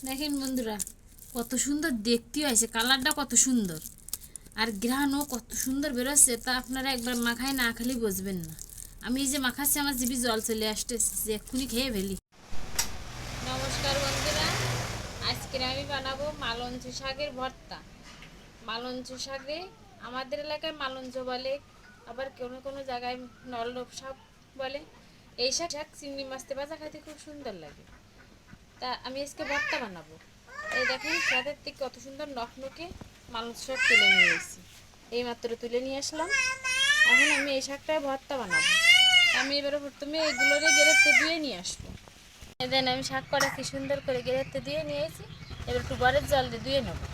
দেখেন বন্ধুরা, কত সুন্দর দেখতে হয়েছে, কালারটা কত সুন্দর আর ঘ্রাণও কত সুন্দর বেরোচ্ছে। তা আপনারা একবার মাখায় না খালি বুঝবেন না। আমি এই যে মাখাচ্ছি আমার জিভে জল চলে আসতেছে যে এক্ষুনি খেয়ে ফেলি। নমস্কার বন্ধুরা, আজকে আমি বানাবো মালঞ্চ শাকের ভর্তা। মালঞ্চ শাকে আমাদের এলাকায় মালঞ্চ বলে, আবার কোনো কোনো জায়গায় নলরপ শাক বলে। এই শাক চিংড়ি মাছতে ভাজা খাইতে খুব সুন্দর লাগে। তা আমি আজকে ভর্তা বানাবো। এই দেখেন সাথের থেকে কত সুন্দর নখনকে মালঞ্চ শাক তুলে নিয়ে এসেছি, এইমাত্র তুলে নিয়ে আসলাম। এখন আমি এই শাকটায় ভর্তা বানাবো। আমি এবারে প্রথমে এইগুলোরে গেরেতে দিয়ে নিয়ে আসবো। দেন আমি শাক কটা কি সুন্দর করে গেরেতে দিয়ে নিয়ে এসেছি। এবার একটু গরম জল দিয়ে ধুয়ে নেবো।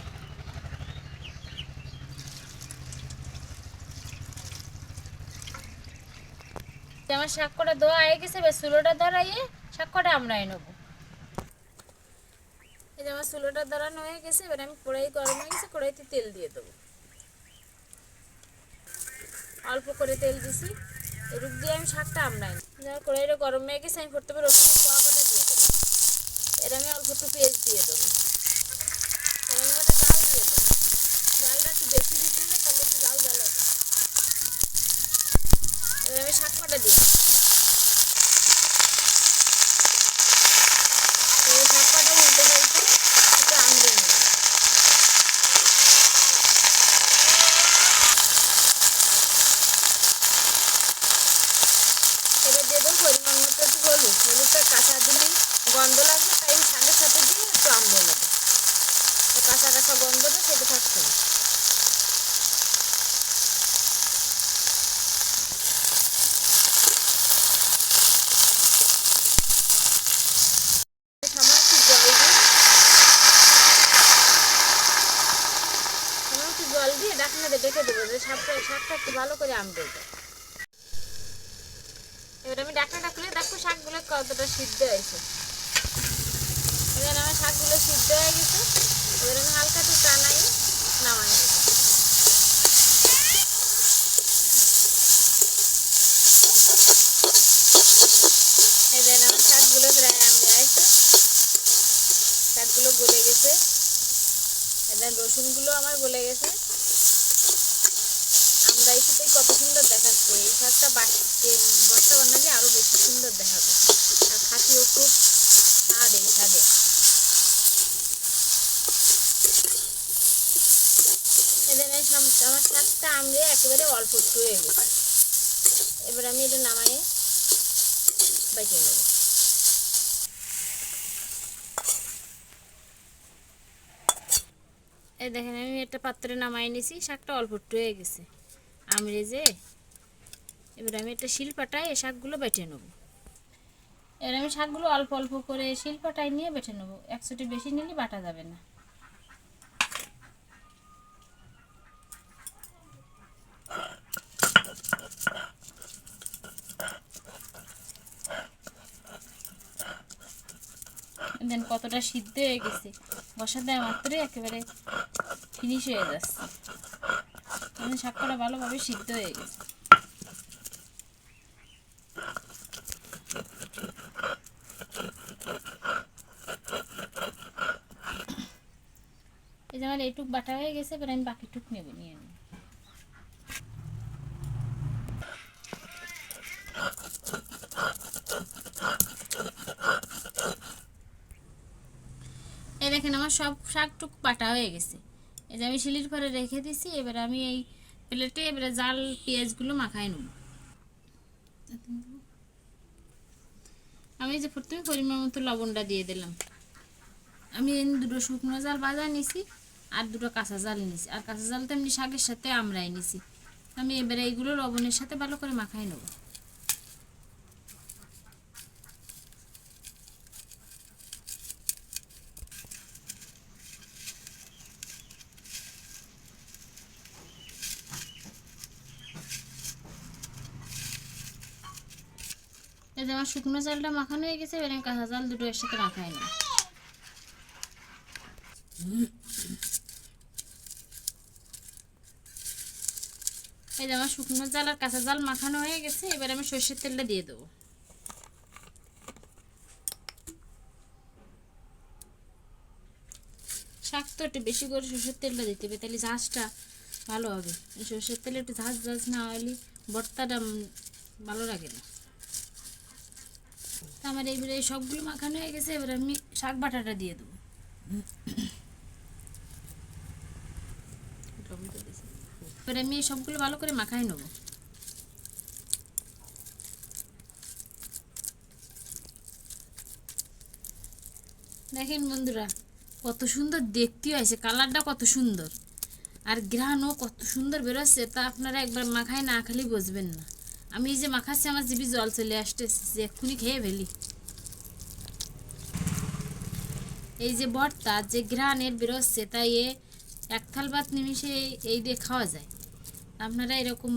আমার শাক কটা ধোয়া হয়ে গেছে, এবার চুলোটা ধরাইয়ে শাক কটা আমরাই নেবো। এই যে আমার চুলোটা ধরানো হয়ে গেছে, এবার আমি কড়াই গরম হয়ে গেছে, কড়াইতে তেল দিয়ে দেবো। অল্প করে তেল দিছি, এরূপ দিয়ে আমি শাকটা আমরাই নেব। কড়াইটা গরম হয়ে গেছে, আমি প্রথমে রসুনের কোয়া কটা দিয়ে দেবো। এর আমি অল্প একটু পেঁয়াজ দিয়ে দেবো। এর আমি কটা জাল দিয়ে দেবো। জালটা একটু বেশি দিতে হবে, তাহলে একটু জাল জাল হবে। এবার আমি শাক কটা দিয়ে দেবো। এই শাক কটা উল্টে ফেলতে একটু আমড়ে নেব। এবার দিয়ে দেবো পরিমাণ মতো একটু হলুদ। হলুদটা কাঁচা দিলেই গন্ধ লাগবে, তাই আমি শাকের সাথে দিয়ে একটু আমড়ে নেবো। কাঁচা কাঁচা গন্ধটা সেটা থাকছে না। সামান্য একটু জল দিয়ে ঢাকনাতে ডেকে দেবো, যে শাকটা একটু ভালো করে আমড়ে যায়। এবার আমি ঢাকনাটা খুলে দেখো শাকগুলো কতটা সিদ্ধ হয়েছে। এবার আমার শাকগুলো সিদ্ধ হয়ে গেছে, এবার আমি হালকা একটু টানাই নামাই নেব। এবার আমার শাকগুলো প্রায় আমড়ে আছে, শাকগুলো গলে গেছে। এবার রসুনগুলো আমার গলে গেছে। আমরা এই সাথে কত সুন্দর দেখাচ্ছে। এই শাকটা ভর্তা বানালে আরো বেশি সুন্দর দেখাবে, আর খাতিও খুব স্বাদ এই শাকে। এদের আমার শাকটা আমড়ে একেবারে অল্প একটু হয়ে গেছে। এবার আমি এটা নামাইয়ে বাঁচিয়ে নেব। এই দেখেন আমি একটা পাত্রে নামাই নিয়েছি, শাকটা অল্প একটু হয়ে গেছে আমড়ে যে। এবার আমি একটা শিলপাটায় এই শাকগুলো বেটে নেব। এবার আমি শাকগুলো অল্প অল্প করে শিলপাটায় নিয়ে বেটে নেব, একসাথে বেশি নিলে বাটা যাবে না। দেন কতটা সিদ্ধ হয়ে গেছে, বসা দেওয়া মাত্রই একেবারে ফিনিশ হয়ে যাচ্ছে। মানে শাকটা ভালোভাবে সিদ্ধ হয়ে গেছে। এই যে আমার এইটুক বাটা হয়ে গেছে, এবার আমি বাকিটুক নিয়ে নেব। এই দেখেন আমার সব শাকটুক বাটা হয়ে গেছে। এই যে আমি শিলির পরে রেখে দিছি। এবার আমি এই প্লেটে এবারে জাল পেঁয়াজগুলো মাখাই নেব। আমি যে প্রথমে পরিমাণ মতো লবণটা দিয়ে দিলাম। আমি দুটো শুকনো জাল বাজা নিছি, আর দুটো কাঁচা জাল নিছি, আর কাঁচা জাল তো এমনি শাকের সাথে আমরাই নিছি। আমি এবারে এইগুলো লবণের সাথে ভালো করে মাখাই নেব। এই যে আমার শুকনো জালটা মাখানো হয়ে গেছে, এবার আমি কাঁচা জাল দুটো এর সাথে মাখাই নেব। এই যে আমার শুকনো জাল আর কাঁচা জাল মাখানো হয়ে গেছে, এবার আমি সরষের তেলটা দিয়ে দেবো। শাক তো একটু বেশি করে সরষের তেলটা দিতে হবে, তাহলে ঝাঁঝটা ভালো হবে। সরষের তেলে একটু ঝাঁঝ ঝাঁঝ না হলে ভর্তাটা ভালো লাগে না। তো আমার এইবারে এই সবগুলো মাখানো হয়ে গেছে, এবার আমি শাক বাটাটা দিয়ে দেবো। এবার আমি এই সবগুলো ভালো করে মাখাই নেবো। দেখেন বন্ধুরা, কত সুন্দর দেখতে হয়েছে, কালারটা কত সুন্দর, আর ঘ্রাণও কত সুন্দর বেরোচ্ছে, তা আপনারা একবার মাখায় না খালি বুঝবেন না। আমি এই যে মাখাচ্ছি আমার জিভে জল চলে আসতেছে, এক্ষুনি খেয়ে ফেলি। এই যে ভর্তা যে ঘ্রাণের বেরোচ্ছে, তাই এক থাল ভাত নিমিশে এই দিয়ে খাওয়া যায়। আপনারা এরকম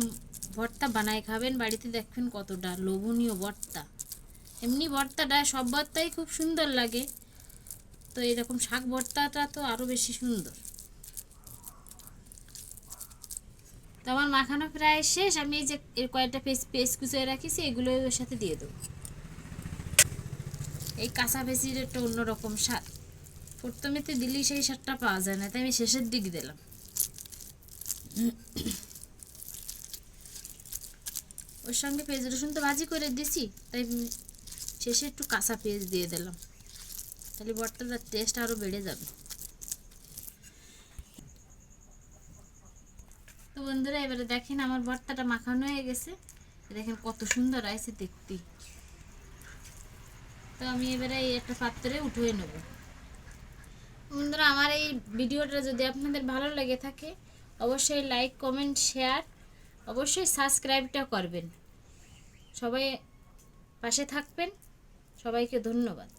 ভর্তা বানায় খাবেন বাড়িতে, দেখবেন কতটা লোভনীয় ভর্তা। এমনি ভর্তাটা সব ভর্তাই খুব সুন্দর লাগে, তো এরকম শাক ভর্তাটা তো আরও বেশি সুন্দর। তো আমার মাখানো প্রায় শেষ, আমি এই যে এর কয়েকটা পেস্ট কুচিয়ে রাখিছি, এগুলো ওর সাথে দিয়ে দেবো। এই কাঁচা পেঁচির একটা অন্যরকম স্বাদ, প্রথমেতে দিলেই সেই স্বাদটা পাওয়া যায় না, তাই আমি শেষের দিক দিলাম। ওর সঙ্গে পেঁয়াজ রসুন তো ভাজি করে দিছি, তাই শেষে একটু কাঁচা পেঁয়াজ দিয়ে দিলাম, তাহলে ভর্তাটার টেস্ট আরও বেড়ে যাবে। তো বন্ধুরা, এবারে দেখেন আমার ভর্তাটা মাখানো হয়ে গেছে, দেখেন কত সুন্দর আছে দেখতে। তো আমি এবারে এই একটা পাত্রে উঠিয়ে নেব। বন্ধুরা, আমার এই ভিডিওটা যদি আপনাদের ভালো লেগে থাকে, অবশ্যই লাইক কমেন্ট শেয়ার, অবশ্যই সাবস্ক্রাইবটা করবেন। সবাই পাশে থাকবেন। সবাইকে ধন্যবাদ।